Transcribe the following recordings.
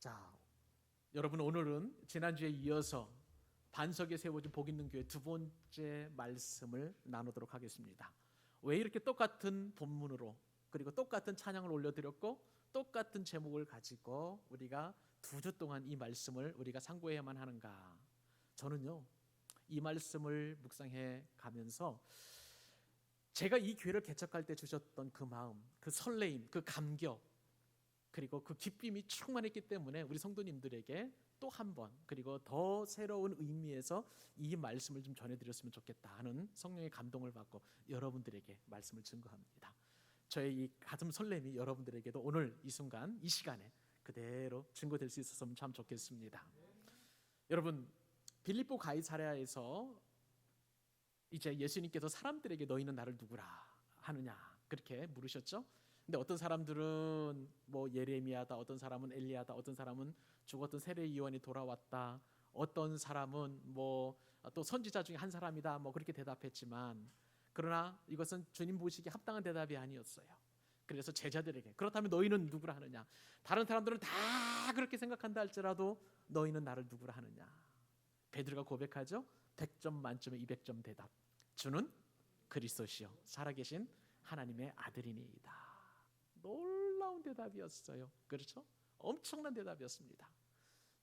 자, 여러분 오늘은 지난주에 이어서 반석에 세워진 복 있는 교회 두 번째 말씀을 나누도록 하겠습니다. 왜 이렇게 똑같은 본문으로 그리고 똑같은 찬양을 올려드렸고 똑같은 제목을 가지고 우리가 두 주 동안 이 말씀을 우리가 상고해야만 하는가? 저는요, 이 말씀을 묵상해 가면서 제가 이 교회를 개척할 때 주셨던 그 마음, 그 설레임, 그 감격, 그리고 그 기쁨이 충만했기 때문에 우리 성도님들에게 또 한 번, 그리고 더 새로운 의미에서 이 말씀을 좀 전해드렸으면 좋겠다 하는 성령의 감동을 받고 여러분들에게 말씀을 증거합니다. 저의 이 가슴 설렘이 여러분들에게도 오늘 이 순간 이 시간에 그대로 증거될 수 있었으면 참 좋겠습니다. 여러분, 빌립보 가이사랴에서 이제 예수님께서 사람들에게 너희는 나를 누구라 하느냐 그렇게 물으셨죠. 근데 어떤 사람들은 뭐 예레미야다, 어떤 사람은 엘리야다, 어떤 사람은 죽었던 세례요한이 돌아왔다, 어떤 사람은 뭐 또 선지자 중에 한 사람이다, 뭐 그렇게 대답했지만, 그러나 이것은 주님 보시기에 합당한 대답이 아니었어요. 그래서 제자들에게 그렇다면 너희는 누구라 하느냐, 다른 사람들은 다 그렇게 생각한다 할지라도 너희는 나를 누구라 하느냐. 베드로가 고백하죠. 100점 만점에 200점 대답. 주는 그리스도시요 살아계신 하나님의 아들이니이다. 놀라운 대답이었어요. 그렇죠? 엄청난 대답이었습니다.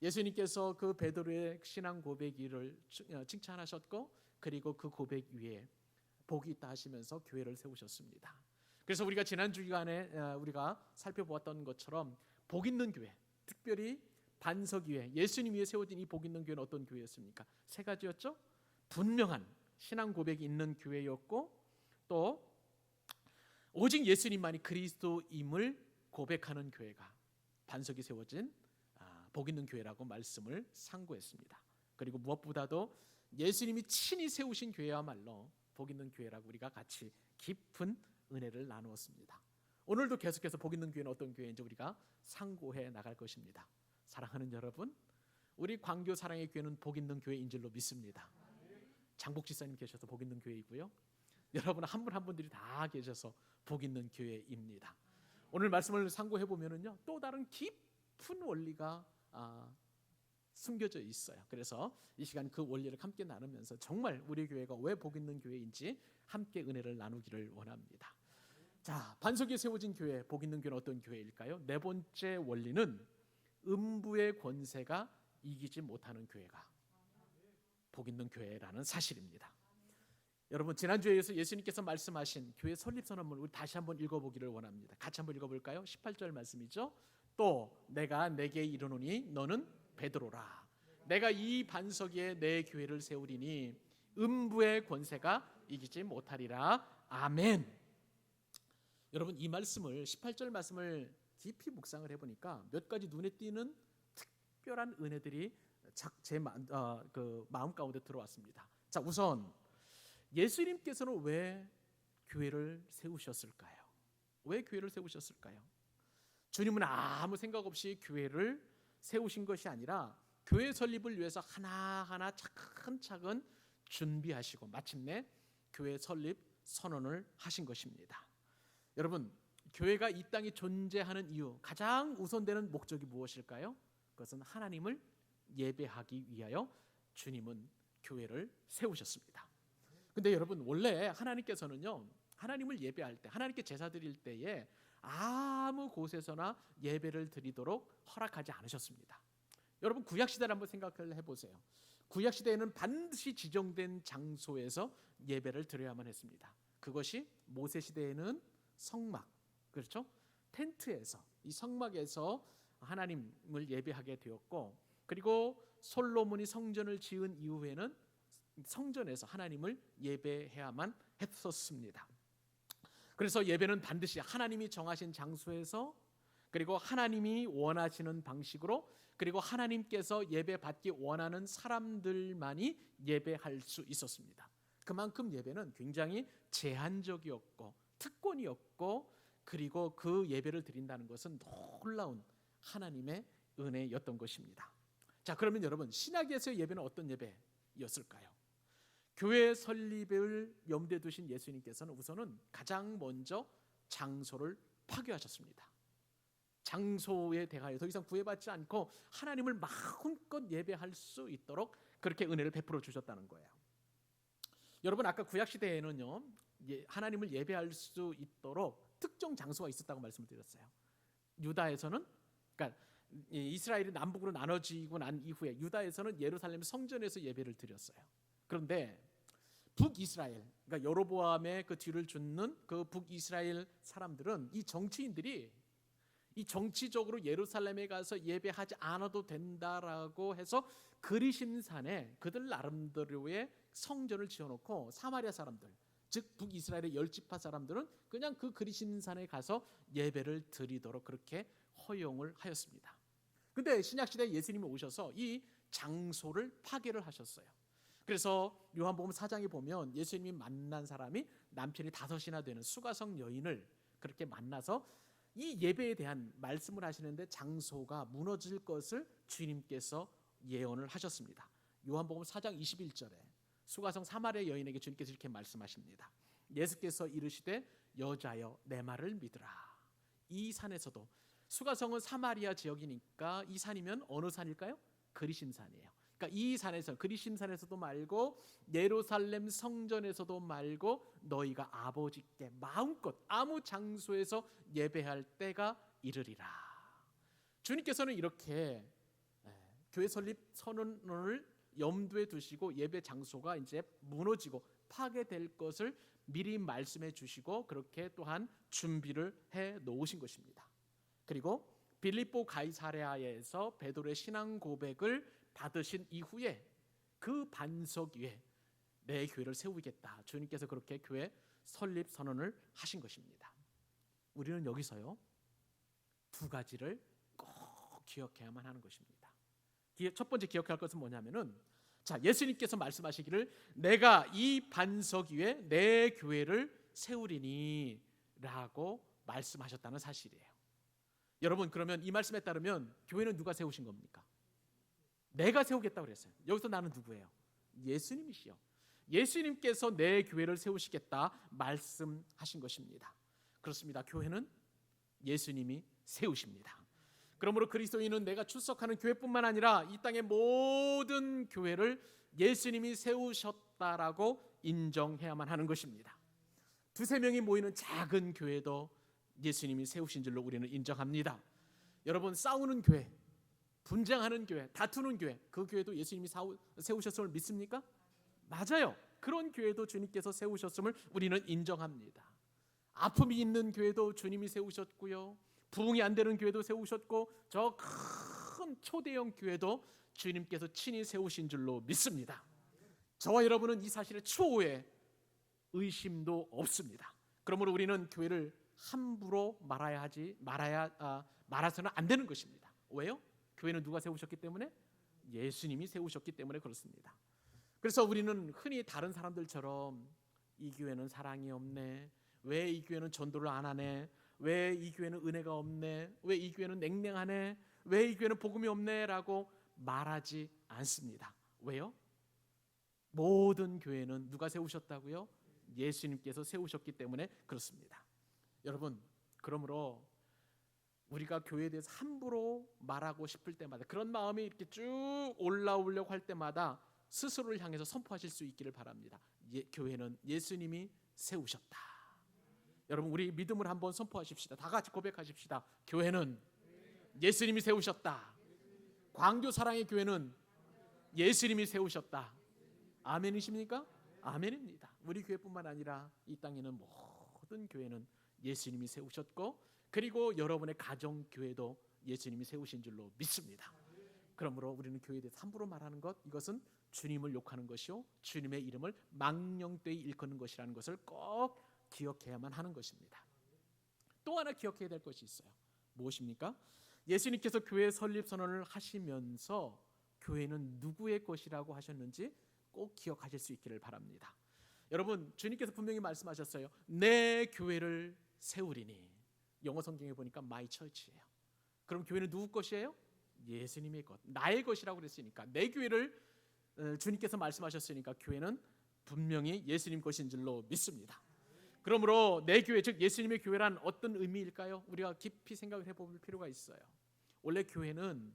예수님께서 그 베드로의 신앙 고백을 칭찬하셨고, 그리고 그 고백 위에 복이 있다 하시면서 교회를 세우셨습니다. 그래서 우리가 지난 주간에 우리가 살펴보았던 것처럼 복 있는 교회, 특별히 반석 위에 예수님 위에 세워진 이 복 있는 교회는 어떤 교회였습니까? 세 가지였죠. 분명한 신앙 고백이 있는 교회였고, 또 오직 예수님만이 그리스도임을 고백하는 교회가 반석이 세워진 복 있는 교회라고 말씀을 상고했습니다. 그리고 무엇보다도 예수님이 친히 세우신 교회야말로 복 있는 교회라고 우리가 같이 깊은 은혜를 나누었습니다. 오늘도 계속해서 복 있는 교회는 어떤 교회인지 우리가 상고해 나갈 것입니다. 사랑하는 여러분, 우리 광교 사랑의 교회는 복 있는 교회인 줄로 믿습니다. 장복 지사님 계셔서 복 있는 교회이고요, 여러분 한 분 한 분들이 다 계셔서 복 있는 교회입니다. 오늘 말씀을 상고해 보면은요, 또 다른 깊은 원리가 숨겨져 있어요. 그래서 이 시간 그 원리를 함께 나누면서 정말 우리 교회가 왜 복 있는 교회인지 함께 은혜를 나누기를 원합니다. 자, 반석에 세워진 교회, 복 있는 교회는 어떤 교회일까요? 네 번째 원리는 음부의 권세가 이기지 못하는 교회가 복 있는 교회라는 사실입니다. 여러분, 지난주에서 예수님께서 말씀하신 교회 설립 선언문 우리 다시 한번 읽어보기를 원합니다. 같이 한번 읽어볼까요? 18절 말씀이죠. 또 내가 내게 이르노니 너는 베드로라. 내가 이 반석 위에 내 교회를 세우리니 음부의 권세가 이기지 못하리라. 아멘. 여러분, 이 말씀을 18절 말씀을 깊이 묵상을 해보니까 몇 가지 눈에 띄는 특별한 은혜들이 제 마음 가운데 들어왔습니다. 자, 우선 예수님께서는 왜 교회를 세우셨을까요? 왜 교회를 세우셨을까요? 주님은 아무 생각 없이 교회를 세우신 것이 아니라 교회 설립을 위해서 하나하나 차근차근 준비하시고 마침내 교회 설립 선언을 하신 것입니다. 여러분, 교회가 이 땅에 존재하는 이유, 가장 우선되는 목적이 무엇일까요? 그것은 하나님을 예배하기 위하여 주님은 교회를 세우셨습니다. 근데 여러분, 원래 하나님께서는요, 하나님을 예배할 때, 하나님께 제사 드릴 때에 아무 곳에서나 예배를 드리도록 허락하지 않으셨습니다. 여러분, 구약시대를 한번 생각을 해보세요. 구약시대에는 반드시 지정된 장소에서 예배를 드려야만 했습니다. 그것이 모세시대에는 성막, 그렇죠? 텐트에서, 이 성막에서 하나님을 예배하게 되었고, 그리고 솔로몬이 성전을 지은 이후에는 성전에서 하나님을 예배해야만 했었습니다. 그래서 예배는 반드시 하나님이 정하신 장소에서, 그리고 하나님이 원하시는 방식으로, 그리고 하나님께서 예배받기 원하는 사람들만이 예배할 수 있었습니다. 그만큼 예배는 굉장히 제한적이었고 특권이었고, 그리고 그 예배를 드린다는 것은 놀라운 하나님의 은혜였던 것입니다. 자, 그러면 여러분, 신약에서의 예배는 어떤 예배였을까요? 교회 설립을 염두에 두신 예수님께서는 우선은 가장 먼저 장소를 파괴하셨습니다. 장소에 대하여 더 이상 구애받지 않고 하나님을 마음껏 예배할 수 있도록 그렇게 은혜를 베풀어 주셨다는 거예요. 여러분, 아까 구약 시대에는요, 하나님을 예배할 수 있도록 특정 장소가 있었다고 말씀을 드렸어요. 유다에서는, 그러니까 이스라엘이 남북으로 나눠지고 난 이후에 유다에서는 예루살렘 성전에서 예배를 드렸어요. 그런데 북이스라엘, 그러니까 여로보암의 그 뒤를 쫓는 그 북이스라엘 사람들은, 이 정치인들이 이 정치적으로 예루살렘에 가서 예배하지 않아도 된다라고 해서 그리심산에 그들 나름대로의 성전을 지어놓고, 사마리아 사람들, 즉 북이스라엘의 10지파 사람들은 그냥 그 그리심산에 가서 예배를 드리도록 그렇게 허용을 하였습니다. 근데 신약시대에 예수님이 오셔서 이 장소를 파괴를 하셨어요. 그래서 요한복음 4장에 보면 예수님이 만난 사람이 남편이 5이나 되는 수가성 여인을 그렇게 만나서 이 예배에 대한 말씀을 하시는데 장소가 무너질 것을 주님께서 예언을 하셨습니다. 요한복음 4장 21절에 수가성 사마리아 여인에게 주님께서 이렇게 말씀하십니다. 예수께서 이르시되 여자여 내 말을 믿으라. 이 산에서도, 수가성은 사마리아 지역이니까 이 산이면 어느 산일까요? 그리심산이에요. 그러니까 이 산에서, 그리심산에서도 말고 예루살렘 성전에서도 말고 너희가 아버지께 마음껏 아무 장소에서 예배할 때가 이르리라. 주님께서는 이렇게 교회 설립 선언을 염두에 두시고 예배 장소가 이제 무너지고 파괴될 것을 미리 말씀해 주시고 그렇게 또한 준비를 해 놓으신 것입니다. 그리고 빌립보 가이사랴에서 베드로의 신앙 고백을 받으신 이후에 그 반석 위에 내 교회를 세우겠다, 주님께서 그렇게 교회 설립 선언을 하신 것입니다. 우리는 여기서요, 2가지를 꼭 기억해야만 하는 것입니다. 첫 번째 기억할 것은 뭐냐면은, 자, 예수님께서 말씀하시기를 내가 이 반석 위에 내 교회를 세우리니 라고 말씀하셨다는 사실이에요. 여러분, 그러면 이 말씀에 따르면 교회는 누가 세우신 겁니까? 내가 세우겠다고 그랬어요. 여기서 나는 누구예요? 예수님이시요. 예수님께서 내 교회를 세우시겠다 말씀하신 것입니다. 그렇습니다. 교회는 예수님이 세우십니다. 그러므로 그리스도인은 내가 출석하는 교회뿐만 아니라 이 땅의 모든 교회를 예수님이 세우셨다라고 인정해야만 하는 것입니다. 2-3명이 모이는 작은 교회도 예수님이 세우신 줄로 우리는 인정합니다. 여러분, 싸우는 교회, 분쟁하는 교회, 다투는 교회, 그 교회도 예수님이 세우셨음을 믿습니까? 맞아요. 그런 교회도 주님께서 세우셨음을 우리는 인정합니다. 아픔이 있는 교회도 주님이 세우셨고요, 부흥이 안 되는 교회도 세우셨고, 저 큰 초대형 교회도 주님께서 친히 세우신 줄로 믿습니다. 저와 여러분은 이 사실에 추후에 의심도 없습니다. 그러므로 우리는 교회를 함부로 말아서는 안 되는 것입니다. 왜요? 교회는 누가 세우셨기 때문에? 예수님이 세우셨기 때문에 그렇습니다. 그래서 우리는 흔히 다른 사람들처럼 이 교회는 사랑이 없네, 왜 이 교회는 전도를 안 하네, 왜 이 교회는 은혜가 없네, 왜 이 교회는 냉랭하네, 왜 이 교회는 복음이 없네 라고 말하지 않습니다. 왜요? 모든 교회는 누가 세우셨다고요? 예수님께서 세우셨기 때문에 그렇습니다. 여러분, 그러므로 우리가 교회에 대해서 함부로 말하고 싶을 때마다, 그런 마음이 이렇게 쭉 올라오려고 할 때마다 스스로를 향해서 선포하실 수 있기를 바랍니다. 교회는 예수님이 세우셨다. 여러분, 우리 믿음을 한번 선포하십시다. 다 같이 고백하십시다. 교회는 예수님이 세우셨다. 광교 사랑의 교회는 예수님이 세우셨다. 아멘이십니까? 아멘입니다. 우리 교회뿐만 아니라 이 땅에는 모든 교회는 예수님이 세우셨고, 그리고 여러분의 가정 교회도 예수님이 세우신 줄로 믿습니다. 그러므로 우리는 교회에 대해서 함부로 말하는 것, 이것은 주님을 욕하는 것이요, 주님의 이름을 망령되이 일컫는 것이라는 것을 꼭 기억해야만 하는 것입니다. 또 하나 기억해야 될 것이 있어요. 무엇입니까? 예수님께서 교회 설립 선언을 하시면서 교회는 누구의 것이라고 하셨는지 꼭 기억하실 수 있기를 바랍니다. 여러분, 주님께서 분명히 말씀하셨어요. 내 교회를 세우리니. 영어 성경에 보니까 my church예요. 그럼 교회는 누구 것이에요? 예수님의 것, 나의 것이라고 그랬으니까, 내 교회를 주님께서 말씀하셨으니까 교회는 분명히 예수님 것인 줄로 믿습니다. 그러므로 내 교회, 즉 예수님의 교회란 어떤 의미일까요? 우리가 깊이 생각을 해볼 필요가 있어요. 원래 교회는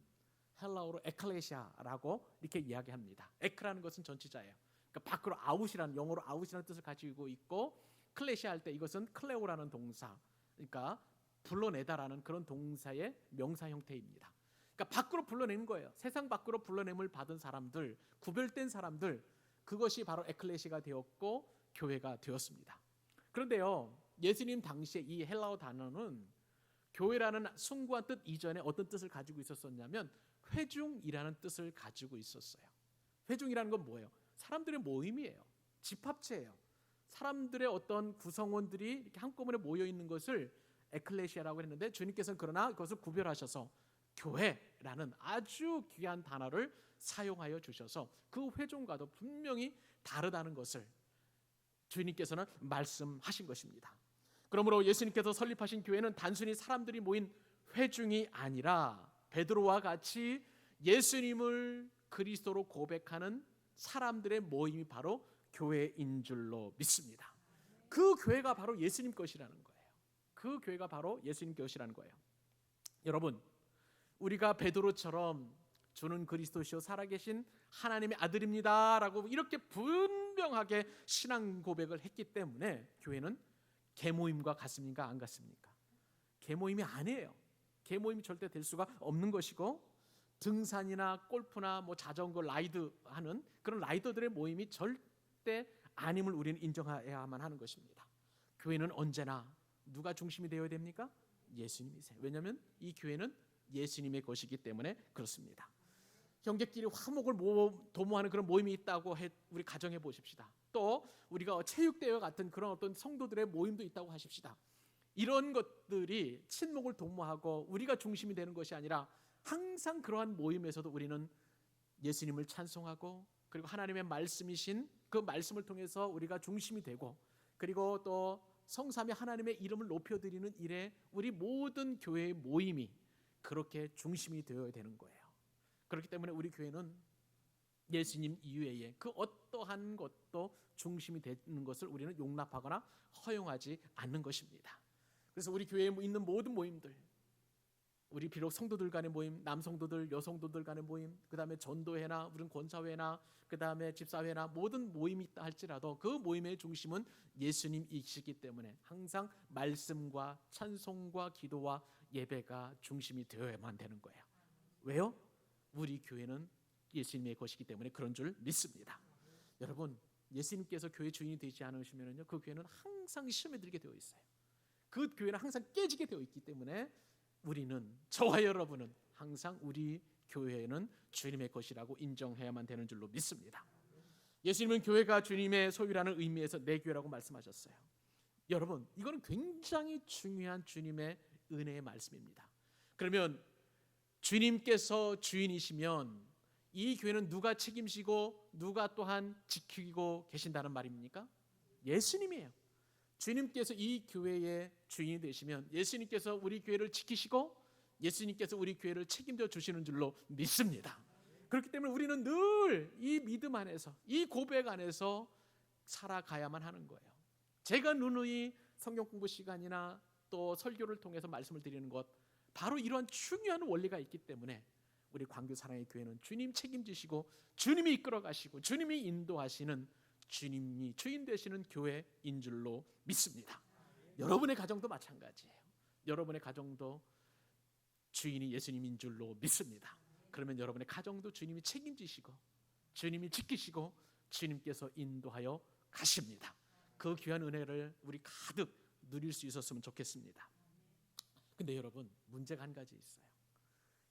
헬라어로 에클레시아라고 이렇게 이야기합니다. 에크라는 것은 전치자예요. 그러니까 밖으로 아웃이라는, 영어로 아웃이라는 뜻을 가지고 있고, 클레시아 할 때 이것은 클레오라는 동사, 그러니까 불러내다라는 그런 동사의 명사 형태입니다. 그러니까 밖으로 불러내는 거예요. 세상 밖으로 불러냄을 받은 사람들, 구별된 사람들, 그것이 바로 에클레시아가 되었고 교회가 되었습니다. 그런데요, 예수님 당시에 이 헬라어 단어는 교회라는 숭고한 뜻 이전에 어떤 뜻을 가지고 있었었냐면 회중이라는 뜻을 가지고 있었어요. 회중이라는 건 뭐예요? 사람들의 모임이에요. 집합체예요. 사람들의 어떤 구성원들이 이렇게 한꺼번에 모여 있는 것을 에클레시아라고 했는데, 주님께서는 그러나 그것을 구별하셔서 교회라는 아주 귀한 단어를 사용하여 주셔서 그 회중과도 분명히 다르다는 것을 주님께서는 말씀하신 것입니다. 그러므로 예수님께서 설립하신 교회는 단순히 사람들이 모인 회중이 아니라 베드로와 같이 예수님을 그리스도로 고백하는 사람들의 모임이 바로 교회인 줄로 믿습니다. 그 교회가 바로 예수님 것이라는 거예요. 그 교회가 바로 예수님 것이라는 거예요. 여러분, 우리가 베드로처럼 주는 그리스도시요 살아계신 하나님의 아들입니다 라고 이렇게 분명하게 신앙 고백을 했기 때문에 교회는 개모임과 같습니까? 안 같습니까? 개모임이 아니에요. 개모임이 절대 될 수가 없는 것이고, 등산이나 골프나 뭐 자전거 라이드 하는 그런 라이더들의 모임이 절대 아님을 우리는 인정해야만 하는 것입니다. 교회는 언제나 누가 중심이 되어야 됩니까? 예수님이세요. 왜냐하면 이 교회는 예수님의 것이기 때문에 그렇습니다. 형제끼리 화목을 도모하는 그런 모임이 있다고 우리 가정해 보십시다. 또 우리가 체육대회 같은 그런 어떤 성도들의 모임도 있다고 하십시다. 이런 것들이 친목을 도모하고 우리가 중심이 되는 것이 아니라 항상 그러한 모임에서도 우리는 예수님을 찬송하고, 그리고 하나님의 말씀이신 그 말씀을 통해서 우리가 중심이 되고, 그리고 또 성삼위 하나님의 이름을 높여드리는 일에 우리 모든 교회의 모임이 그렇게 중심이 되어야 되는 거예요. 그렇기 때문에 우리 교회는 예수님 이외에 그 어떠한 것도 중심이 되는 것을 우리는 용납하거나 허용하지 않는 것입니다. 그래서 우리 교회에 있는 모든 모임들, 우리 비록 성도들 간의 모임, 남성도들, 여성도들 간의 모임, 그 다음에 전도회나 우리는 권사회나 그 다음에 집사회나 모든 모임이 있다 할지라도 그 모임의 중심은 예수님이시기 때문에 항상 말씀과 찬송과 기도와 예배가 중심이 되어야만 되는 거예요. 왜요? 우리 교회는 예수님의 것이기 때문에 그런 줄 믿습니다. 여러분, 예수님께서 교회 주인이 되지 않으시면요, 그 교회는 항상 시험에 들게 되어 있어요. 그 교회는 항상 깨지게 되어 있기 때문에 우리는, 저와 여러분은 항상 우리 교회는 주님의 것이라고 인정해야만 되는 줄로 믿습니다. 예수님은 교회가 주님의 소유라는 의미에서 내 교회라고 말씀하셨어요. 여러분, 이거는 굉장히 중요한 주님의 은혜의 말씀입니다. 그러면 주님께서 주인이시면 이 교회는 누가 책임지고 누가 또한 지키고 계신다는 말입니까? 예수님이에요. 주님께서 이 교회의 주인이 되시면 예수님께서 우리 교회를 지키시고 예수님께서 우리 교회를 책임져 주시는 줄로 믿습니다. 그렇기 때문에 우리는 늘 이 믿음 안에서, 이 고백 안에서 살아가야만 하는 거예요. 제가 누누이 성경 공부 시간이나 또 설교를 통해서 말씀을 드리는 것, 바로 이러한 중요한 원리가 있기 때문에 우리 광교 사랑의 교회는 주님 책임지시고 주님이 이끌어 가시고 주님이 인도하시는, 주님이 주인 되시는 교회인 줄로 믿습니다. 여러분의 가정도 마찬가지예요. 여러분의 가정도 주인이 예수님인 줄로 믿습니다. 그러면 여러분의 가정도 주님이 책임지시고 주님이 지키시고 주님께서 인도하여 가십니다. 그 귀한 은혜를 우리 가득 누릴 수 있었으면 좋겠습니다. 근데 여러분, 문제가 한 가지 있어요.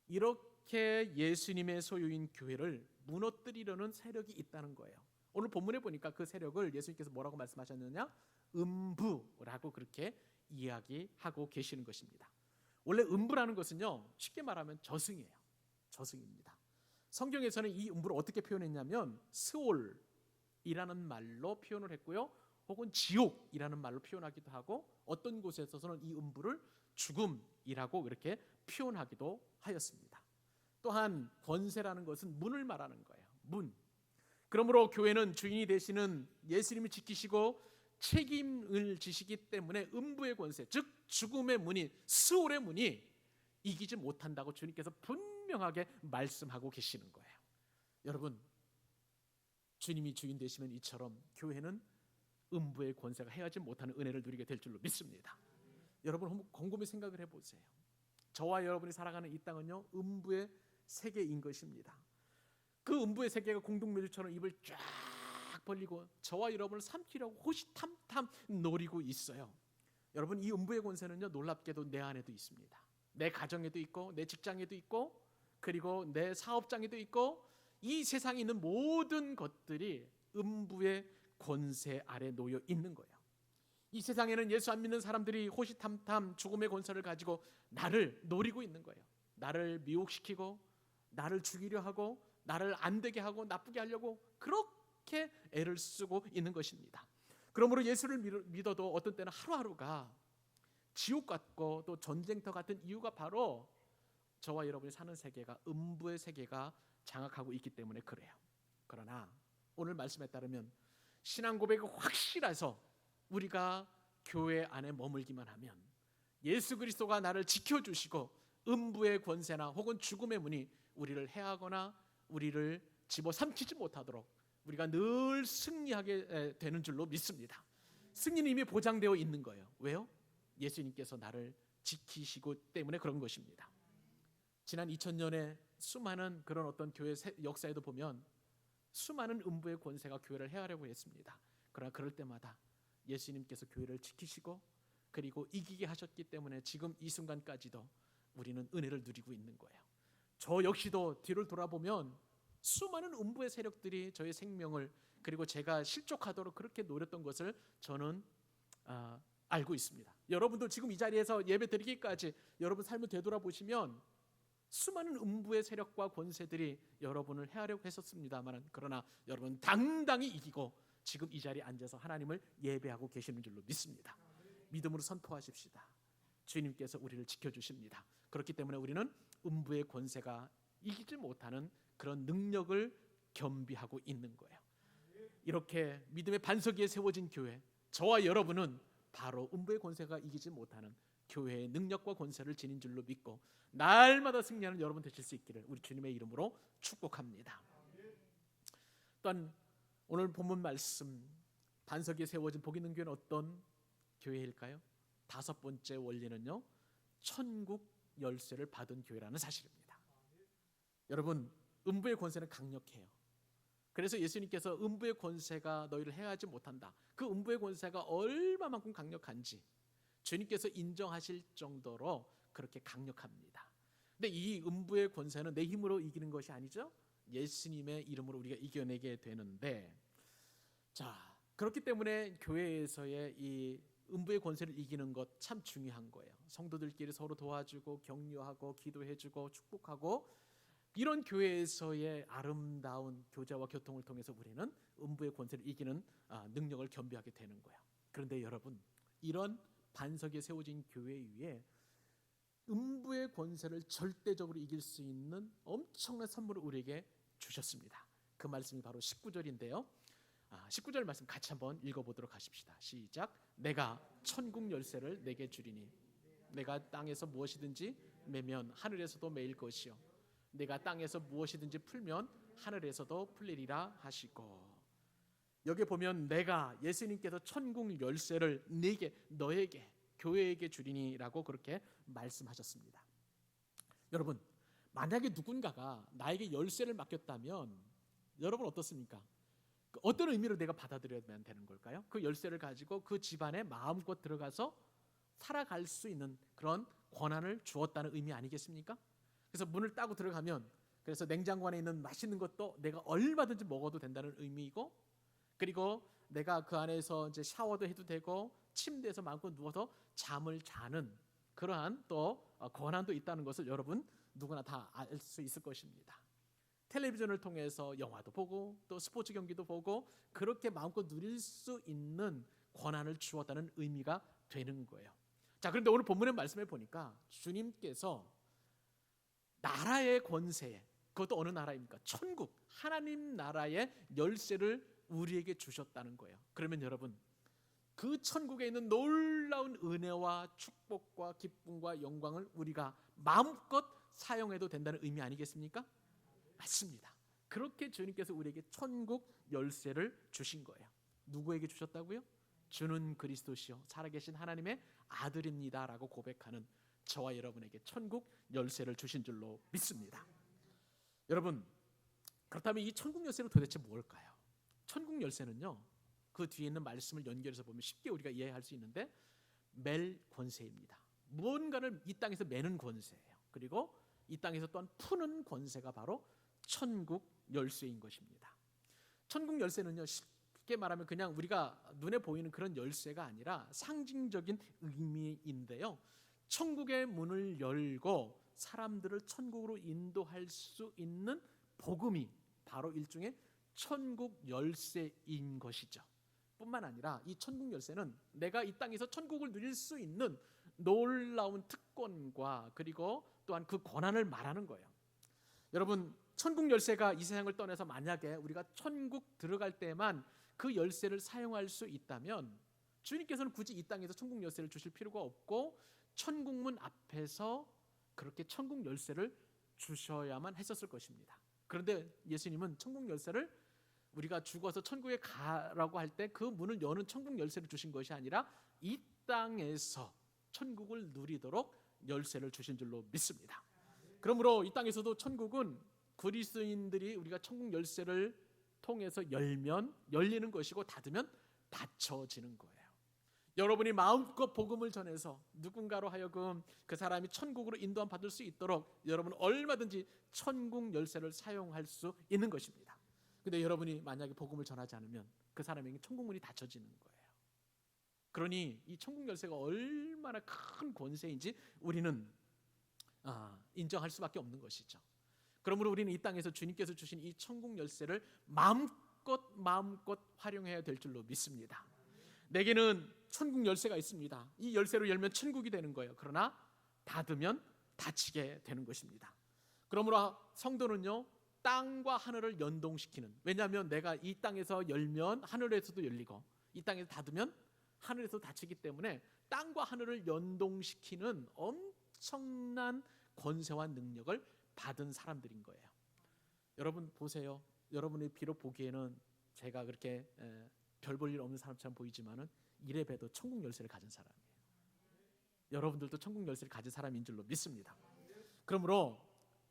이렇게 예수님의 소유인 교회를 무너뜨리려는 세력이 있다는 거예요. 오늘 본문에 보니까 그 세력을 예수님께서 뭐라고 말씀하셨느냐? 음부라고 그렇게 이야기하고 계시는 것입니다. 원래 음부라는 것은요, 쉽게 말하면 저승이에요. 저승입니다. 성경에서는 이 음부를 어떻게 표현했냐면 스올이라는 말로 표현을 했고요, 혹은 지옥이라는 말로 표현하기도 하고, 어떤 곳에서는 이 음부를 죽음이라고 이렇게 표현하기도 하였습니다. 또한 권세라는 것은 문을 말하는 거예요. 문. 그러므로 교회는 주인이 되시는 예수님을 지키시고 책임을 지시기 때문에 음부의 권세, 즉 죽음의 문이, 스올의 문이 이기지 못한다고 주님께서 분명하게 말씀하고 계시는 거예요. 여러분, 주님이 주인 되시면 이처럼 교회는 음부의 권세가 해하지 못하는 은혜를 누리게 될 줄로 믿습니다. 여러분 한번 곰곰이 생각을 해보세요. 저와 여러분이 살아가는 이 땅은요, 음부의 세계인 것입니다. 그 음부의 세계가 공동묘지처럼 입을 쫙 벌리고 저와 여러분을 삼키려고 호시탐탐 노리고 있어요. 여러분, 이 음부의 권세는요, 놀랍게도 내 안에도 있습니다. 내 가정에도 있고, 내 직장에도 있고, 그리고 내 사업장에도 있고, 이 세상에 있는 모든 것들이 음부의 권세 아래 놓여 있는 거예요. 이 세상에는 예수 안 믿는 사람들이 호시탐탐 죽음의 권세를 가지고 나를 노리고 있는 거예요. 나를 미혹시키고, 나를 죽이려 하고, 나를 안 되게 하고, 나쁘게 하려고 그렇게 애를 쓰고 있는 것입니다. 그러므로 예수를 믿어도 어떤 때는 하루하루가 지옥 같고 또 전쟁터 같은 이유가 바로 저와 여러분이 사는 세계가 음부의 세계가 장악하고 있기 때문에 그래요. 그러나 오늘 말씀에 따르면 신앙 고백이 확실해서 우리가 교회 안에 머물기만 하면 예수 그리스도가 나를 지켜주시고 음부의 권세나 혹은 죽음의 문이 우리를 해하거나 우리를 집어삼키지 못하도록 우리가 늘 승리하게 되는 줄로 믿습니다. 승리는 이미 보장되어 있는 거예요. 왜요? 예수님께서 나를 지키시고 때문에 그런 것입니다. 지난 2000년에 수많은 그런 어떤 교회 역사에도 보면 수많은 음부의 권세가 교회를 해하려고 했습니다. 그러나 그럴 때마다 예수님께서 교회를 지키시고 그리고 이기게 하셨기 때문에 지금 이 순간까지도 우리는 은혜를 누리고 있는 거예요. 저 역시도 뒤를 돌아보면 수많은 음부의 세력들이 저의 생명을 그리고 제가 실족하도록 그렇게 노렸던 것을 저는 알고 있습니다. 여러분도 지금 이 자리에서 예배 드리기까지 여러분 삶을 되돌아보시면 수많은 음부의 세력과 권세들이 여러분을 해하려고 했었습니다만 그러나 여러분 당당히 이기고 지금 이 자리에 앉아서 하나님을 예배하고 계시는 줄로 믿습니다. 믿음으로 선포하십시다. 주님께서 우리를 지켜주십니다. 그렇기 때문에 우리는 음부의 권세가 이기지 못하는 그런 능력을 겸비하고 있는 거예요. 이렇게 믿음의 반석 위에 세워진 교회, 저와 여러분은 바로 음부의 권세가 이기지 못하는 교회의 능력과 권세를 지닌 줄로 믿고 날마다 승리하는 여러분 되실 수 있기를 우리 주님의 이름으로 축복합니다. 또한 오늘 본문 말씀 반석 위에 세워진 복 있는 교회는 어떤 교회일까요? 다섯 번째 원리는요, 천국 열쇠를 받은 교회라는 사실입니다. 여러분, 음부의 권세는 강력해요. 그래서 예수님께서 음부의 권세가 너희를 해하지 못한다. 그 음부의 권세가 얼마만큼 강력한지 주님께서 인정하실 정도로 그렇게 강력합니다. 근데 이 음부의 권세는 내 힘으로 이기는 것이 아니죠. 예수님의 이름으로 우리가 이겨내게 되는데, 자, 그렇기 때문에 교회에서의 이 음부의 권세를 이기는 것 참 중요한 거예요. 성도들끼리 서로 도와주고 격려하고 기도해주고 축복하고 이런 교회에서의 아름다운 교제와 교통을 통해서 우리는 음부의 권세를 이기는 능력을 겸비하게 되는 거예요. 그런데 여러분, 이런 반석에 세워진 교회 위에 음부의 권세를 절대적으로 이길 수 있는 엄청난 선물을 우리에게 주셨습니다. 그 말씀이 바로 19절인데요. 19절 말씀 같이 한번 읽어보도록 하십시다. 시작. 내가 천국 열쇠를 내게 주리니 내가 땅에서 무엇이든지 매면 하늘에서도 매일 것이요 내가 땅에서 무엇이든지 풀면 하늘에서도 풀리리라 하시고, 여기 보면 내가 예수님께서 천국 열쇠를 네게 너에게 교회에게 주리니라고 그렇게 말씀하셨습니다. 여러분, 만약에 누군가가 나에게 열쇠를 맡겼다면 여러분 어떻습니까? 어떤 의미로 내가 받아들여야 되는 걸까요? 그 열쇠를 가지고 그 집안에 마음껏 들어가서 살아갈 수 있는 그런 권한을 주었다는 의미 아니겠습니까? 그래서 문을 따고 들어가면 그래서 냉장고 안에 있는 맛있는 것도 내가 얼마든지 먹어도 된다는 의미이고, 그리고 내가 그 안에서 이제 샤워도 해도 되고 침대에서 마음껏 누워서 잠을 자는 그러한 또 권한도 있다는 것을 여러분 누구나 다 알 수 있을 것입니다. 텔레비전을 통해서 영화도 보고 또 스포츠 경기도 보고 그렇게 마음껏 누릴 수 있는 권한을 주었다는 의미가 되는 거예요. 자, 그런데 오늘 본문의 말씀을 보니까 주님께서 나라의 권세, 그것도 어느 나라입니까? 천국, 하나님 나라의 열쇠를 우리에게 주셨다는 거예요. 그러면 여러분, 그 천국에 있는 놀라운 은혜와 축복과 기쁨과 영광을 우리가 마음껏 사용해도 된다는 의미 아니겠습니까? 맞습니다. 그렇게 주님께서 우리에게 천국 열쇠를 주신 거예요. 누구에게 주셨다고요? 주는 그리스도시요 살아계신 하나님의 아들입니다 라고 고백하는 저와 여러분에게 천국 열쇠를 주신 줄로 믿습니다. 여러분, 그렇다면 이 천국 열쇠는 도대체 뭘까요? 천국 열쇠는요, 그 뒤에 있는 말씀을 연결해서 보면 쉽게 우리가 이해할 수 있는데, 맬 권세입니다. 무언가를 이 땅에서 매는 권세예요. 그리고 이 땅에서 또한 푸는 권세가 바로 천국 열쇠인 것입니다. 천국 열쇠는요, 쉽게 말하면 그냥 우리가 눈에 보이는 그런 열쇠가 아니라 상징적인 의미인데요, 천국의 문을 열고 사람들을 천국으로 인도할 수 있는 복음이 바로 일종의 천국 열쇠인 것이죠. 뿐만 아니라 이 천국 열쇠는 내가 이 땅에서 천국을 누릴 수 있는 놀라운 특권과 그리고 또한 그 권한을 말하는 거예요. 여러분, 천국 열쇠가 이 세상을 떠나서 만약에 우리가 천국 들어갈 때만 그 열쇠를 사용할 수 있다면 주님께서는 굳이 이 땅에서 천국 열쇠를 주실 필요가 없고 천국문 앞에서 그렇게 천국 열쇠를 주셔야만 했었을 것입니다. 그런데 예수님은 천국 열쇠를 우리가 죽어서 천국에 가라고 할 때 그 문을 여는 천국 열쇠를 주신 것이 아니라 이 땅에서 천국을 누리도록 열쇠를 주신 줄로 믿습니다. 그러므로 이 땅에서도 천국은 그리스도인들이 우리가 천국 열쇠를 통해서 열면 열리는 것이고 닫으면 닫혀지는 거예요. 여러분이 마음껏 복음을 전해서 누군가로 하여금 그 사람이 천국으로 인도함 받을 수 있도록 여러분은 얼마든지 천국 열쇠를 사용할 수 있는 것입니다. 근데 여러분이 만약에 복음을 전하지 않으면 그 사람에게 천국 문이 닫혀지는 거예요. 그러니 이 천국 열쇠가 얼마나 큰 권세인지 우리는 인정할 수밖에 없는 것이죠. 그러므로 우리는 이 땅에서 주님께서 주신 이 천국 열쇠를 마음껏 활용해야 될 줄로 믿습니다. 내게는 천국 열쇠가 있습니다. 이 열쇠로 열면 천국이 되는 거예요. 그러나 닫으면 닫히게 되는 것입니다. 그러므로 성도는요, 땅과 하늘을 연동시키는, 왜냐하면 내가 이 땅에서 열면 하늘에서도 열리고 이 땅에서 닫으면 하늘에서 닫히기 때문에 땅과 하늘을 연동시키는 엄청난 권세와 능력을 받은 사람들인 거예요. 여러분 보세요. 여러분이 비록 보기에는 제가 그렇게 별 볼 일 없는 사람처럼 보이지만은 이래 봬도 천국 열쇠를 가진 사람이에요. 여러분들도 천국 열쇠를 가진 사람인 줄로 믿습니다. 그러므로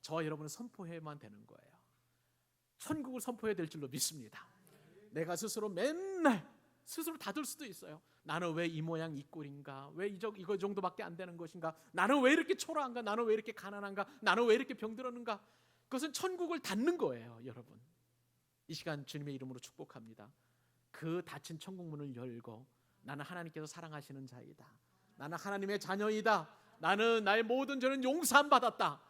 저와 여러분은 선포해야만 되는 거예요. 천국을 선포해야 될 줄로 믿습니다. 내가 스스로 맨날 스스로 닫을 수도 있어요. 나는 왜 이 모양 이 꼴인가? 왜 이거 정도밖에 안 되는 것인가? 나는 왜 이렇게 초라한가? 나는 왜 이렇게 가난한가? 나는 왜 이렇게 병들었는가? 그것은 천국을 닫는 거예요, 여러분. 이 시간 주님의 이름으로 축복합니다. 그 닫힌 천국 문을 열고 나는 하나님께서 사랑하시는 자이다. 나는 하나님의 자녀이다. 나는 나의 모든 죄는 용서함 받았다.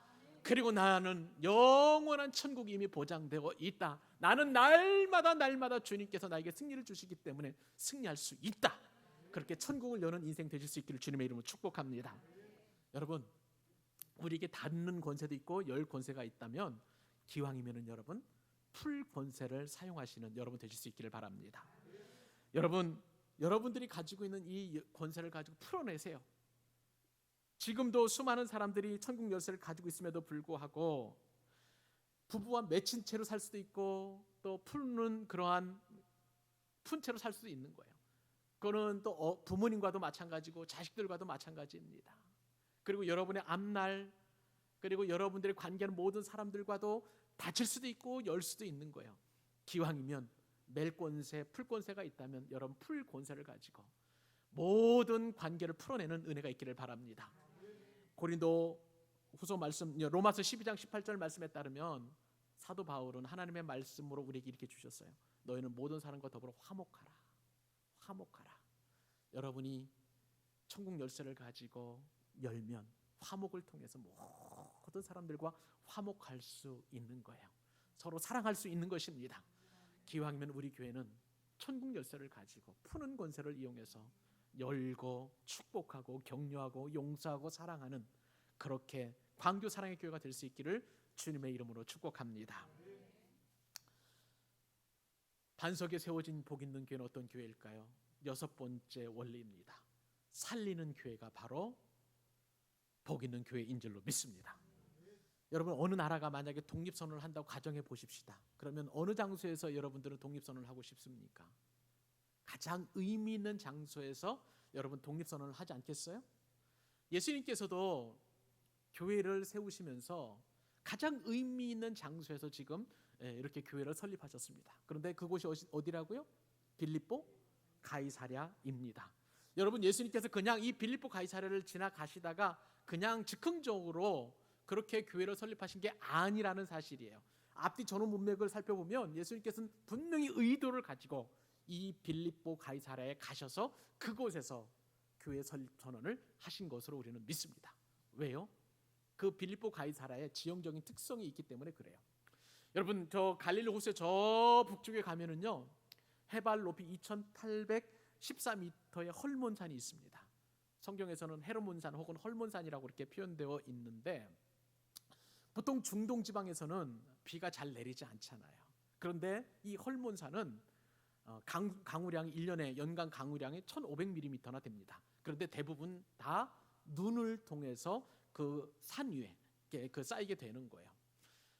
그리고 나는 영원한 천국이 이미 보장되어 있다. 나는 날마다 주님께서 나에게 승리를 주시기 때문에 승리할 수 있다. 그렇게 천국을 여는 인생 되실 수 있기를 주님의 이름으로 축복합니다. 여러분, 우리에게 닫는 권세도 있고 열 권세가 있다면 기왕이면은 여러분 풀 권세를 사용하시는 여러분 되실 수 있기를 바랍니다. 여러분들이 가지고 있는 이 권세를 가지고 풀어내세요. 지금도 수많은 사람들이 천국 열쇠를 가지고 있음에도 불구하고 부부와 맺힌 채로 살 수도 있고 또 푸는 그러한 푼 채로 살 수도 있는 거예요. 그거는 또 부모님과도 마찬가지고 자식들과도 마찬가지입니다. 그리고 여러분의 앞날 그리고 여러분들의 관계하는 모든 사람들과도 닫힐 수도 있고 열 수도 있는 거예요. 기왕이면 맬 권세, 풀 권세가 있다면 여러분 풀 권세를 가지고 모든 관계를 풀어내는 은혜가 있기를 바랍니다. 고린도 후서 말씀 로마서 12장 18절 말씀에 따르면 사도 바울은 하나님의 말씀으로 우리에게 이렇게 주셨어요. 너희는 모든 사람과 더불어 화목하라. 여러분이 천국 열쇠를 가지고 열면 화목을 통해서 모든 사람들과 화목할 수 있는 거예요. 서로 사랑할 수 있는 것입니다. 기왕이면 우리 교회는 천국 열쇠를 가지고 푸는 권세를 이용해서 열고 축복하고 격려하고 용서하고 사랑하는 그렇게 광교 사랑의 교회가 될 수 있기를 주님의 이름으로 축복합니다. 반석에 세워진 복 있는 교회는 어떤 교회일까요? 여섯 번째 원리입니다. 살리는 교회가 바로 복 있는 교회인 줄로 믿습니다. 여러분, 어느 나라가 만약에 독립선언을 한다고 가정해 보십시다. 그러면 어느 장소에서 여러분들은 독립선언을 하고 싶습니까? 가장 의미 있는 장소에서 여러분 독립선언을 하지 않겠어요? 예수님께서도 교회를 세우시면서 가장 의미 있는 장소에서 지금 이렇게 교회를 설립하셨습니다. 그런데 그곳이 어디라고요? 빌립보 가이사랴입니다. 여러분, 예수님께서 그냥 이 빌립보 가이사랴를 지나가시다가 그냥 즉흥적으로 그렇게 교회를 설립하신 게 아니라는 사실이에요. 앞뒤 전후 문맥을 살펴보면 예수님께서는 분명히 의도를 가지고 이 빌립보 가이사랴에 가셔서 그곳에서 교회 설립 선언을 하신 것으로 우리는 믿습니다. 왜요? 그 빌립보 가이사랴에 지형적인 특성이 있기 때문에 그래요. 여러분, 저 갈릴리 호수의 저 북쪽에 가면은요, 해발 높이 2814m의 헐몬산이 있습니다. 성경에서는 헤르몬산 혹은 헐몬산이라고 이렇게 표현되어 있는데, 보통 중동 지방에서는 비가 잘 내리지 않잖아요. 그런데 이 헐몬산은 강우량이 1년에 연간 강우량이 1500mm나 됩니다. 그런데 대부분 다 눈을 통해서 그 산 위에 쌓이게 되는 거예요.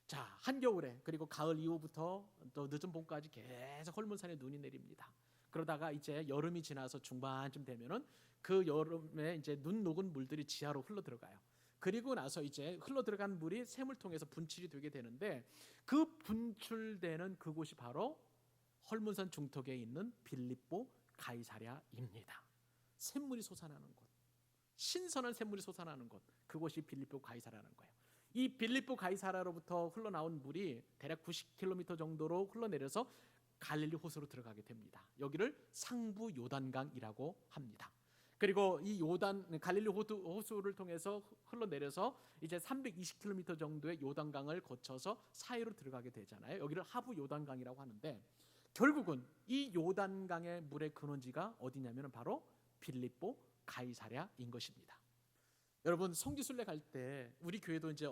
자, 한겨울에 그리고 가을 이후부터 또 늦은 봄까지 계속 헐몬산에 눈이 내립니다. 그러다가 이제 여름이 지나서 중반쯤 되면은 그 여름에 이제 눈 녹은 물들이 지하로 흘러 들어가요. 그리고 나서 이제 흘러 들어간 물이 샘을 통해서 분출이 되게 되는데, 그 분출되는 그곳이 바로 헐몬산 중턱에 있는 빌립보 가이사랴입니다. 샘물이 솟아나는 곳, 신선한 샘물이 솟아나는 곳, 그곳이 빌립보 가이사랴라는 거예요. 이 빌립보 가이사랴로부터 흘러나온 물이 대략 90km 정도로 흘러내려서 갈릴리 호수로 들어가게 됩니다. 여기를 상부 요단강이라고 합니다. 그리고 이 갈릴리 호수를 통해서 흘러내려서 이제 320km 정도의 요단강을 거쳐서 사이로 들어가게 되잖아요. 여기를 하부 요단강이라고 하는데, 결국은 이 요단강의 물의 근원지가 어디냐면 바로 빌립보 가이사랴인 것입니다. 여러분, 성지순례 갈 때 우리 교회도 이제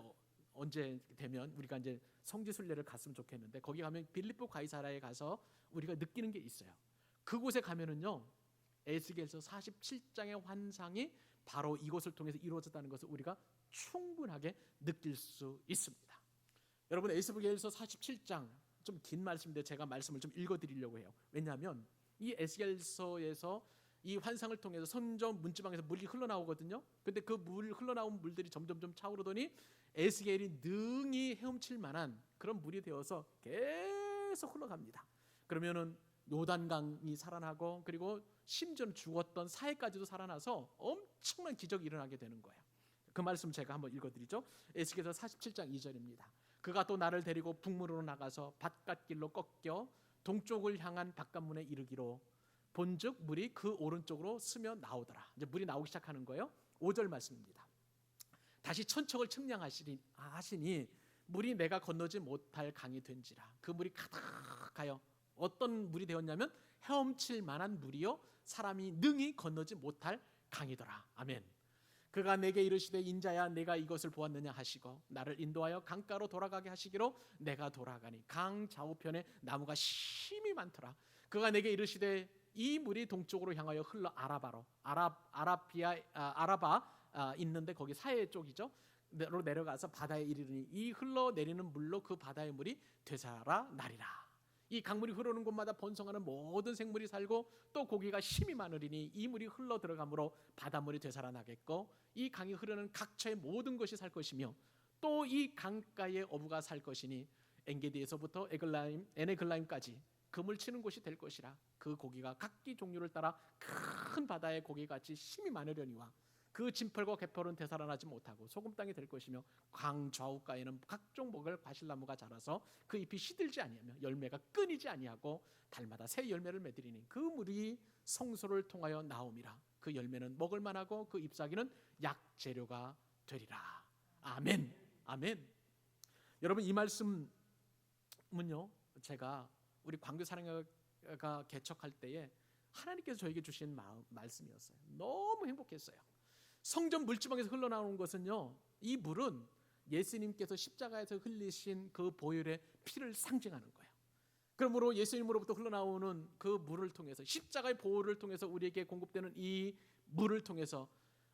언제 되면 우리가 이제 성지순례를 갔으면 좋겠는데, 거기 가면 빌립보 가이사랴에 가서 우리가 느끼는 게 있어요. 그곳에 가면은요, 에스겔서 47장의 환상이 바로 이것을 통해서 이루어졌다는 것을 우리가 충분하게 느낄 수 있습니다. 여러분, 에스겔서 47장 좀 긴 말씀인데 제가 말씀을 좀 읽어드리려고 해요. 왜냐하면 이 에스겔서에서 이 환상을 통해서 선전 문지방에서 물이 흘러나오거든요. 근데 그 흘러나온 물들이 점점 차오르더니 에스겔이 능히 헤엄칠 만한 그런 물이 되어서 계속 흘러갑니다. 그러면은 요단강이 살아나고, 그리고 심지어는 죽었던 사해까지도 살아나서 엄청난 기적이 일어나게 되는 거예요. 그 말씀 제가 한번 읽어드리죠. 에스겔서 47장 2절입니다. 그가 또 나를 데리고 북문으로 나가서 바깥길로 꺾여 동쪽을 향한 바깥문에 이르기로 본즉 물이 그 오른쪽으로 스며 나오더라. 이제 물이 나오기 시작하는 거예요. 5절 말씀입니다. 다시 천척을 측량하시니 물이 내가 건너지 못할 강이 된지라. 그 물이 가득하여 어떤 물이 되었냐면 헤엄칠 만한 물이요, 사람이 능히 건너지 못할 강이더라. 아멘. 그가 내게 이르시되 인자야, 내가 이것을 보았느냐 하시고 나를 인도하여 강가로 돌아가게 하시기로 내가 돌아가니 강 좌우편에 나무가 심이 많더라. 그가 내게 이르시되 이 물이 동쪽으로 향하여 흘러 아라바 있는데 거기 사해 쪽이죠. 로 내려가서 바다에 이르니 이 흘러내리는 물로 그 바다의 물이 되살아나리라. 이 강물이 흐르는 곳마다 번성하는 모든 생물이 살고 또 고기가 심이 많으리니 이 물이 흘러 들어가므로 바닷물이 되살아나겠고 이 강이 흐르는 각처의 모든 것이 살 것이며 또 이 강가의 어부가 살 것이니 엔게디에서부터 에네글라임까지 금을 치는 곳이 될 것이라. 그 고기가 각기 종류를 따라 큰 바다의 고기같이 심이 많으려니와 그 진펄과 개펄은 되살아나지 못하고 소금 땅이 될 것이며 강 좌우가에는 각종 먹을 과실나무가 자라서 그 잎이 시들지 아니하며 열매가 끊이지 아니하고 달마다 새 열매를 맺으리니 그 물이 성소를 통하여 나옴이라. 그 열매는 먹을 만하고 그 잎사귀는 약재료가 되리라. 아멘. 아멘. 여러분, 이 말씀은요, 제가 우리 광교사랑회가 개척할 때에 하나님께서 저에게 주신 말씀이었어요. 너무 행복했어요. 성전 물지방에서 흘러나오는 것은요, 이 물은 예수님께서 십자가에서 흘리신 그 보혈의 피를 상징하는 거예요. 그러므로 예수님으로부터 흘러나오는 그 물을 통해서, 십자가의 보혈을 통해서 우리에게 공급되는 이 물을 통해서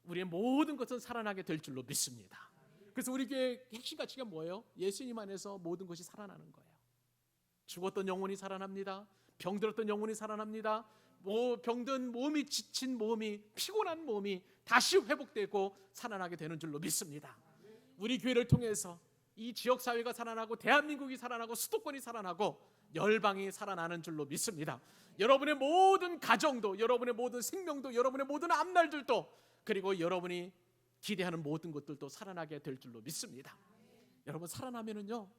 우리의 모든 것은 살아나게 될 줄로 믿습니다. 그래서 우리 교회의 핵심 가치가 뭐예요? 예수님 안에서 모든 것이 살아나는 거예요. 죽었던 영혼이 살아납니다. 병들었던 영혼이 살아납니다. 병든 몸이, 지친 몸이, 피곤한 몸이 다시 회복되고 살아나게 되는 줄로 믿습니다. 우리 교회를 통해서 이 지역사회가 살아나고 대한민국이 살아나고 수도권이 살아나고 열방이 살아나는 줄로 믿습니다. 여러분의 모든 가정도, 여러분의 모든 생명도, 여러분의 모든 앞날들도, 그리고 여러분이 기대하는 모든 것들도 살아나게 될 줄로 믿습니다. 여러분, 살아나면은요,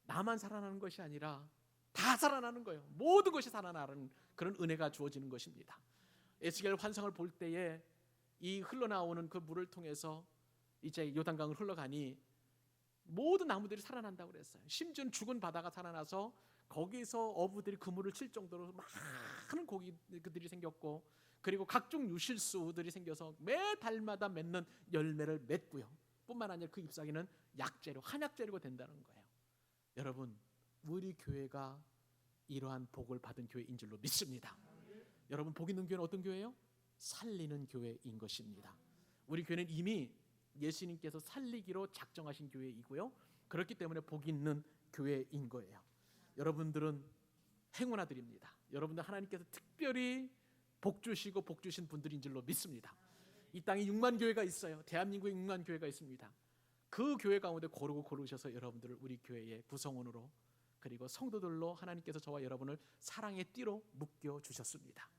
나만 살아나는 것이 아니라 다 살아나는 거예요. 모든 것이 살아나는 그런 은혜가 주어지는 것입니다. 에스겔 환상을 볼 때에 이 흘러나오는 그 물을 통해서 이제 요단강을 흘러가니 모든 나무들이 살아난다고 그랬어요. 심지어는 죽은 바다가 살아나서 거기서 어부들이 그물을 칠 정도로 많은 고기들이 생겼고, 그리고 각종 유실수들이 생겨서 매 달마다 맺는 열매를 맺고요. 뿐만 아니라 그 잎사귀는 약재료, 한약재료가 된다는 거예요. 여러분, 우리 교회가 이러한 복을 받은 교회인 줄로 믿습니다. 여러분, 복 있는 교회는 어떤 교회예요? 살리는 교회인 것입니다. 우리 교회는 이미 예수님께서 살리기로 작정하신 교회이고요, 그렇기 때문에 복 있는 교회인 거예요. 여러분들은 행운아들입니다. 여러분들 하나님께서 특별히 복 주시고 복 주신 분들인 줄로 믿습니다. 이 땅에 6만 교회가 있어요. 대한민국에 6만 교회가 있습니다. 그 교회 가운데 고르셔서 여러분들을 우리 교회의 구성원으로, 그리고 성도들로 하나님께서 저와 여러분을 사랑의 띠로 묶여 주셨습니다.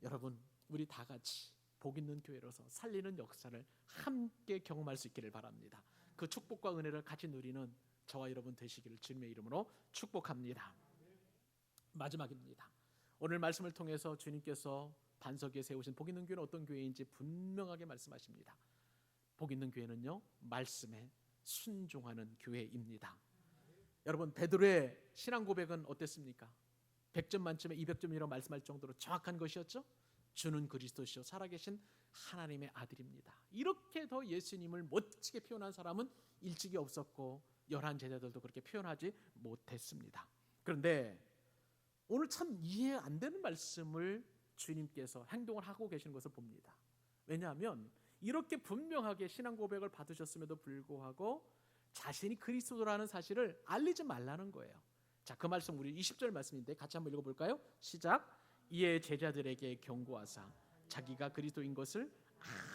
여러분, 우리 다 같이 복 있는 교회로서 살리는 역사를 함께 경험할 수 있기를 바랍니다. 그 축복과 은혜를 같이 누리는 저와 여러분 되시기를 주님의 이름으로 축복합니다. 마지막입니다. 오늘 말씀을 통해서 주님께서 반석 위에 세우신 복 있는 교회는 어떤 교회인지 분명하게 말씀하십니다. 복 있는 교회는요, 말씀에 순종하는 교회입니다. 여러분, 베드로의 신앙 고백은 어땠습니까? 100점 만점에 200점이라고 말씀할 정도로 정확한 것이었죠. 주는 그리스도시요 살아계신 하나님의 아들입니다. 이렇게 더 예수님을 멋지게 표현한 사람은 일찍이 없었고 11 제자들도 그렇게 표현하지 못했습니다. 그런데 오늘 참 이해 안 되는 말씀을 주님께서 행동을 하고 계시는 것을 봅니다. 왜냐하면 이렇게 분명하게 신앙 고백을 받으셨음에도 불구하고 자신이 그리스도라는 사실을 알리지 말라는 거예요. 자, 그 말씀 우리 20절 말씀인데 같이 한번 읽어볼까요? 시작. 이에 제자들에게 경고하사 자기가 그리스도인 것을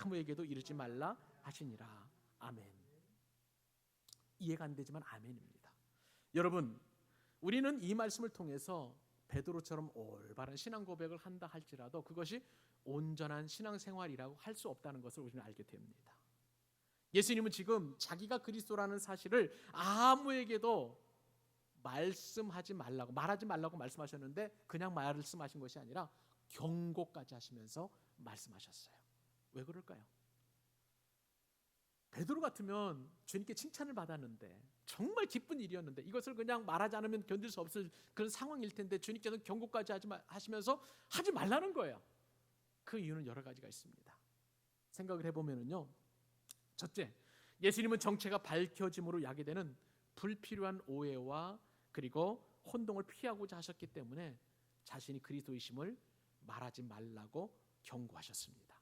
아무에게도 이르지 말라 하시니라. 아멘. 이해가 안 되지만 아멘입니다. 여러분, 우리는 이 말씀을 통해서 베드로처럼 올바른 신앙 고백을 한다 할지라도 그것이 온전한 신앙생활이라고 할 수 없다는 것을 우리는 알게 됩니다. 예수님은 지금 자기가 그리스도라는 사실을 아무에게도 말하지 말라고 말씀하셨는데 그냥 말씀하신 것이 아니라 경고까지 하시면서 말씀하셨어요. 왜 그럴까요? 베드로 같으면 주님께 칭찬을 받았는데 정말 기쁜 일이었는데 이것을 그냥 말하지 않으면 견딜 수 없을 그런 상황일 텐데 주님께서는 경고까지 하시면서 하지 말라는 거예요. 그 이유는 여러 가지가 있습니다. 생각을 해보면요, 첫째, 예수님은 정체가 밝혀짐으로 야기되는 불필요한 오해와 그리고 혼동을 피하고자 하셨기 때문에 자신이 그리스도이심을 말하지 말라고 경고하셨습니다.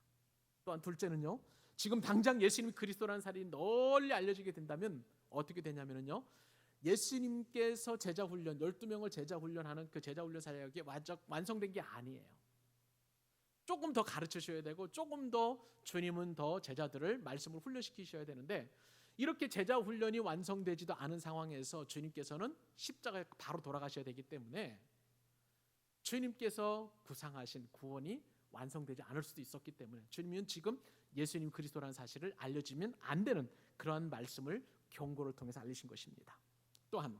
또한 둘째는요, 지금 당장 예수님이 그리스도라는 사실이 널리 알려지게 된다면 어떻게 되냐면요, 예수님께서 제자 훈련, 12명을 제자 훈련하는 그 제자 훈련 사역이 완성된 게 아니에요. 조금 더 가르치셔야 되고 조금 더 주님은 더 제자들을 말씀을 훈련시키셔야 되는데 이렇게 제자 훈련이 완성되지도 않은 상황에서 주님께서는 십자가에 바로 돌아가셔야 되기 때문에 주님께서 구상하신 구원이 완성되지 않을 수도 있었기 때문에 주님은 지금 예수님 그리스도라는 사실을 알려지면 안 되는 그러한 말씀을 경고를 통해서 알리신 것입니다. 또한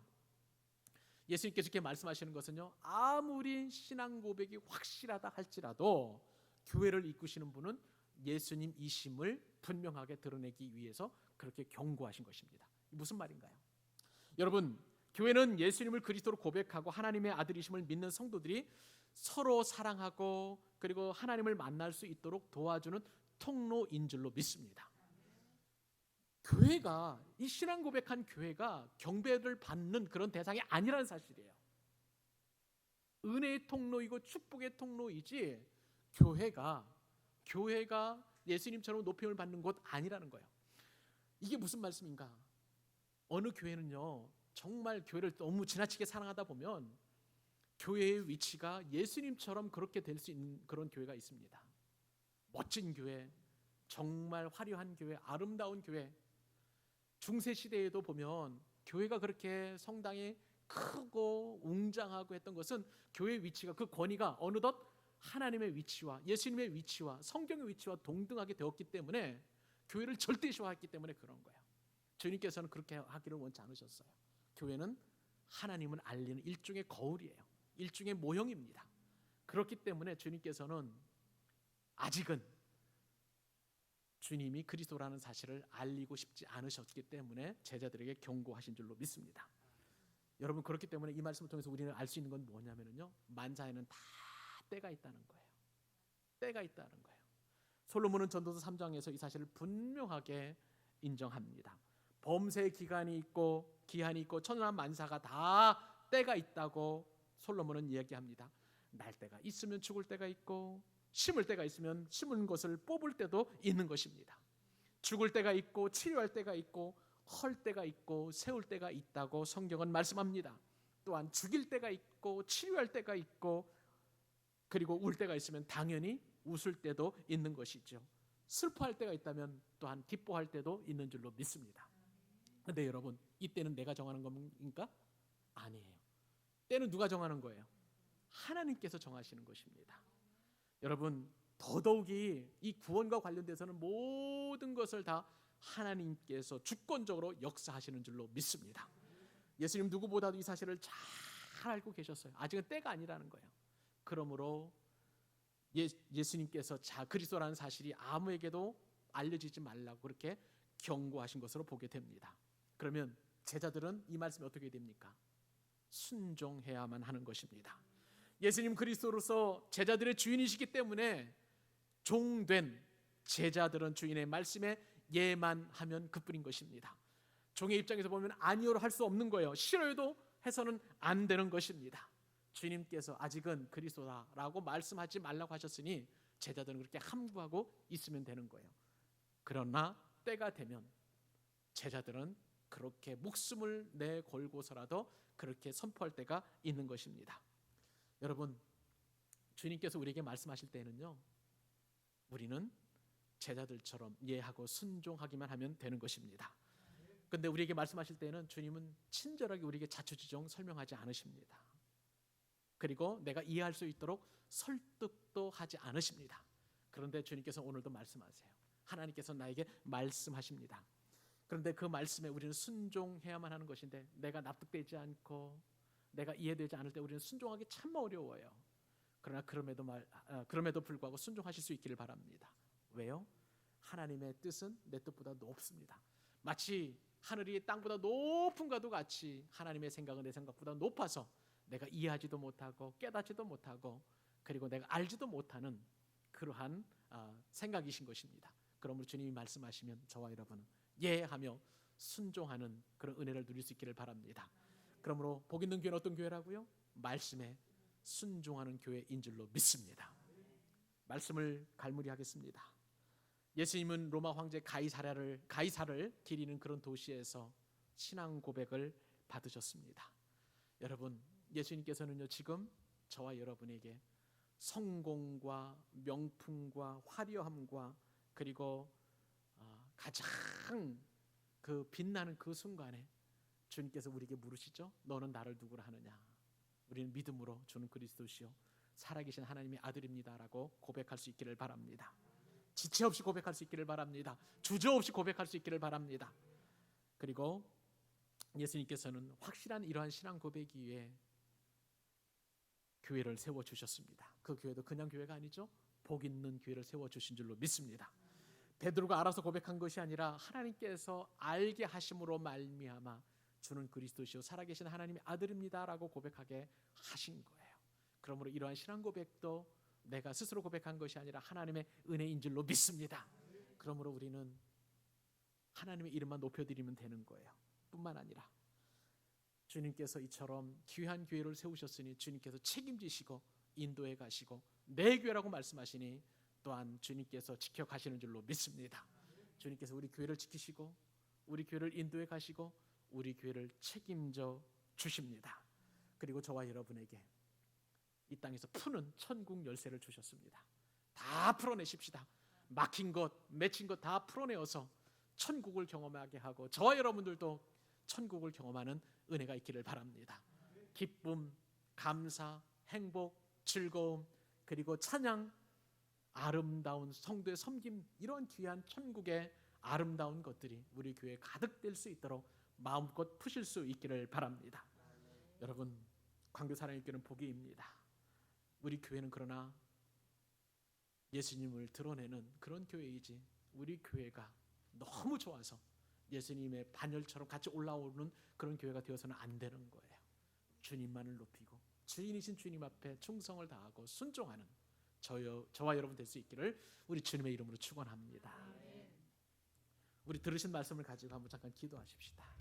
예수님께서 이렇게 말씀하시는 것은요, 아무리 신앙 고백이 확실하다 할지라도 교회를 이끄시는 분은 예수님이심을 분명하게 드러내기 위해서 그렇게 경고하신 것입니다. 무슨 말인가요? 여러분, 교회는 예수님을 그리스도로 고백하고 하나님의 아들이심을 믿는 성도들이 서로 사랑하고 그리고 하나님을 만날 수 있도록 도와주는 통로인 줄로 믿습니다. 교회가, 이 신앙 고백한 교회가 경배를 받는 그런 대상이 아니라는 사실이에요. 은혜의 통로이고 축복의 통로이지 교회가 예수님처럼 높임을 받는 곳 아니라는 거예요. 이게 무슨 말씀인가? 어느 교회는요, 정말 교회를 너무 지나치게 사랑하다 보면 교회의 위치가 예수님처럼 그렇게 될 수 있는 그런 교회가 있습니다. 멋진 교회, 정말 화려한 교회, 아름다운 교회. 중세 시대에도 보면 교회가 그렇게 성당이 크고 웅장하고 했던 것은 교회의 위치가, 그 권위가 어느덧 하나님의 위치와 예수님의 위치와 성경의 위치와 동등하게 되었기 때문에 교회를 절대시화했기 때문에 그런 거예요. 주님께서는 그렇게 하기를 원치 않으셨어요. 교회는 하나님을 알리는 일종의 거울이에요. 일종의 모형입니다. 그렇기 때문에 주님께서는 아직은 주님이 그리스도라는 사실을 알리고 싶지 않으셨기 때문에 제자들에게 경고하신 줄로 믿습니다. 여러분, 그렇기 때문에 이 말씀을 통해서 우리는 알 수 있는 건 뭐냐면요, 만사에는 다 때가 있다는 거예요. 때가 있다는 거예요. 솔로몬은 전도서 3장에서 이 사실을 분명하게 인정합니다. 범세의 기간이 있고 기한이 있고 천하 만사가 다 때가 있다고 솔로몬은 이야기합니다. 날 때가 있으면 죽을 때가 있고 심을 때가 있으면 심은 것을 뽑을 때도 있는 것입니다. 죽을 때가 있고 치료할 때가 있고 헐 때가 있고 세울 때가 있다고 성경은 말씀합니다. 또한 죽일 때가 있고 치료할 때가 있고 그리고 울 때가 있으면 당연히 웃을 때도 있는 것이죠. 슬퍼할 때가 있다면 또한 기뻐할 때도 있는 줄로 믿습니다. 그런데 여러분, 이 때는 내가 정하는 겁니까? 아니에요. 때는 누가 정하는 거예요? 하나님께서 정하시는 것입니다. 여러분, 더더욱이 이 구원과 관련돼서는 모든 것을 다 하나님께서 주권적으로 역사하시는 줄로 믿습니다. 예수님 누구보다도 이 사실을 잘 알고 계셨어요. 아직은 때가 아니라는 거예요. 그러므로 예수님께서 그리스도라는 사실이 아무에게도 알려지지 말라고 그렇게 경고하신 것으로 보게 됩니다. 그러면 제자들은 이 말씀이 어떻게 됩니까? 순종해야만 하는 것입니다. 예수님 그리스도로서 제자들의 주인이시기 때문에 종된 제자들은 주인의 말씀에 예만 하면 그뿐인 것입니다. 종의 입장에서 보면 아니오로 할 수 없는 거예요. 싫어요도 해서는 안 되는 것입니다. 주님께서 아직은 그리스도다라고 말씀하지 말라고 하셨으니 제자들은 그렇게 함구하고 있으면 되는 거예요. 그러나 때가 되면 제자들은 그렇게 목숨을 내걸고서라도 그렇게 선포할 때가 있는 것입니다. 여러분, 주님께서 우리에게 말씀하실 때는요, 우리는 제자들처럼 이해하고 순종하기만 하면 되는 것입니다. 그런데 우리에게 말씀하실 때는 주님은 친절하게 우리에게 자초지종 설명하지 않으십니다. 그리고 내가 이해할 수 있도록 설득도 하지 않으십니다. 그런데 주님께서 오늘도 말씀하세요. 하나님께서 나에게 말씀하십니다. 그런데 그 말씀에 우리는 순종해야만 하는 것인데 내가 납득되지 않고 내가 이해되지 않을 때 우리는 순종하기 참 어려워요. 그러나 그럼에도 불구하고 순종하실 수 있기를 바랍니다. 왜요? 하나님의 뜻은 내 뜻보다 높습니다. 마치 하늘이 땅보다 높은 것과 같이 하나님의 생각은 내 생각보다 높아서 내가 이해하지도 못하고 깨닫지도 못하고 그리고 내가 알지도 못하는 그러한 생각이신 것입니다. 그러므로 주님이 말씀하시면 저와 여러분은 예하며 순종하는 그런 은혜를 누릴 수 있기를 바랍니다. 그러므로 복 있는 교회는 어떤 교회라고요? 말씀에 순종하는 교회인 줄로 믿습니다. 말씀을 갈무리하겠습니다. 예수님은 로마 황제 가이사를 기리는 그런 도시에서 신앙 고백을 받으셨습니다. 여러분, 예수님께서는요, 지금 저와 여러분에게 성공과 명품과 화려함과 그리고 가장 그 빛나는 그 순간에 주님께서 우리에게 물으시죠. 너는 나를 누구라 하느냐? 우리는 믿음으로 주는 그리스도시요 살아계신 하나님의 아들입니다라고 고백할 수 있기를 바랍니다. 지체 없이 고백할 수 있기를 바랍니다. 주저없이 고백할 수 있기를 바랍니다. 그리고 예수님께서는 확실한 이러한 신앙 고백 위에 교회를 세워주셨습니다. 그 교회도 그냥 교회가 아니죠. 복 있는 교회를 세워주신 줄로 믿습니다. 베드로가 알아서 고백한 것이 아니라 하나님께서 알게 하심으로 말미암아 주는 그리스도시요 살아계신 하나님의 아들입니다라고 고백하게 하신 거예요. 그러므로 이러한 신앙 고백도 내가 스스로 고백한 것이 아니라 하나님의 은혜인 줄로 믿습니다. 그러므로 우리는 하나님의 이름만 높여드리면 되는 거예요. 뿐만 아니라 주님께서 이처럼 귀한 교회를 세우셨으니 주님께서 책임지시고 인도해 가시고 내 교회라고 말씀하시니 또한 주님께서 지켜가시는 줄로 믿습니다. 주님께서 우리 교회를 지키시고 우리 교회를 인도해 가시고 우리 교회를 책임져 주십니다. 그리고 저와 여러분에게 이 땅에서 푸는 천국 열쇠를 주셨습니다. 다 풀어내십시다. 막힌 것, 맺힌 것 다 풀어내어서 천국을 경험하게 하고 저와 여러분들도 천국을 경험하는 은혜가 있기를 바랍니다. 기쁨, 감사, 행복, 즐거움, 그리고 찬양, 아름다운 성도의 섬김, 이런 귀한 천국의 아름다운 것들이 우리 교회에 가득될 수 있도록 마음껏 푸실 수 있기를 바랍니다. 여러분, 광교 사랑의 교회는 복이입니다. 우리 교회는 그러나 예수님을 드러내는 그런 교회이지 우리 교회가 너무 좋아서 예수님의 반열처럼 같이 올라오는 그런 교회가 되어서는 안 되는 거예요. 주님만을 높이고 주인이신 주님 앞에 충성을 다하고 순종하는 저와 여러분 될 수 있기를 우리 주님의 이름으로 축원합니다. 우리 들으신 말씀을 가지고 한번 잠깐 기도하십시다.